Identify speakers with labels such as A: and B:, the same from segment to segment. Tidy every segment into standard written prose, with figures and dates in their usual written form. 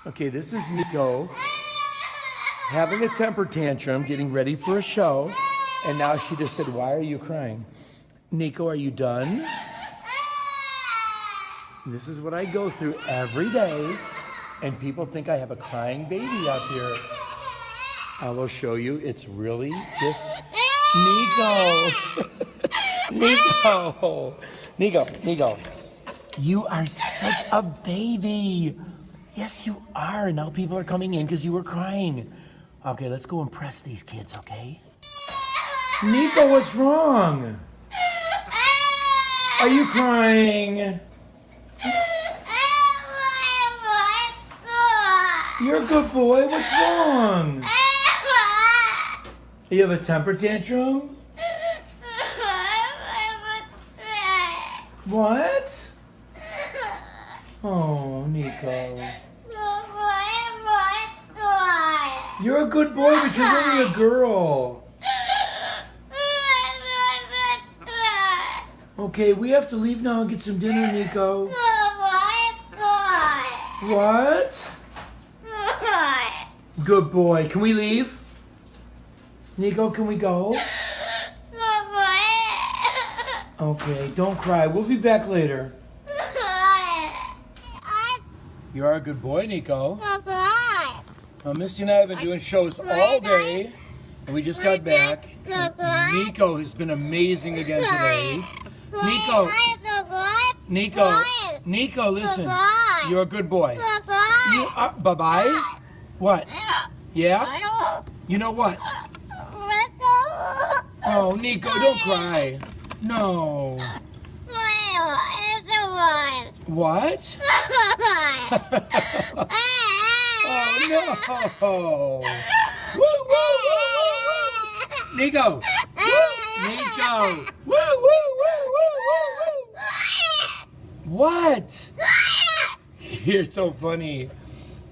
A: Okay, this is Nico having a temper tantrum, getting ready for a show. And now she just said, why are you crying? Nico, are you done? This is what I go through every day. And people think I have a crying baby up here. I will show you. It's really just Nico. Nico. You are such a baby. Yes, you are. Now people are coming in because you were crying. Okay, let's go impress these kids, okay? Nico, what's wrong? Are you crying? You're a good boy. What's wrong? You have a temper tantrum? What? Oh, Nico. You're a good boy, but you're really a girl. Okay, we have to leave now and get some dinner, Nico. What? Good boy. Can we leave? Nico, can we go? Okay, don't cry. We'll be back later. You are a good boy, Nico. Misty and I have been doing shows all day, and we just got back. Nico has been amazing again today. Nico, listen. You're a good boy. You are, bye-bye? What? Yeah? You know what? Oh, Nico, don't cry. No. What? Oh, no. Woo, woo, woo, woo, woo. Nico. Nico. Woo, woo, woo, woo, woo, woo. What? You're so funny.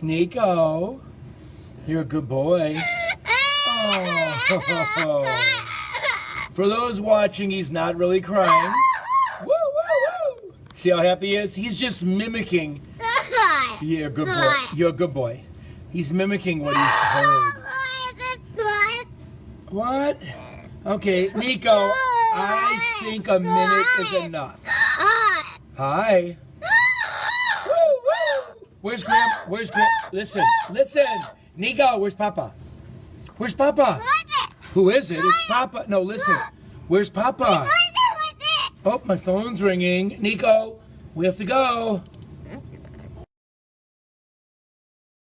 A: Nico. You're a good boy. Oh. For those watching, he's not really crying. Woo, woo, woo. See how happy he is? He's just mimicking. You're a good boy. You're a good boy. He's mimicking what he's heard. What? Okay, Nico, I think a minute is enough. Hi. Woo, woo. Where's Grandma? Listen. Nico, where's Papa? Where's Papa? Who is it? It's Papa. No, listen. Where's Papa? Oh, my phone's ringing. Nico, we have to go.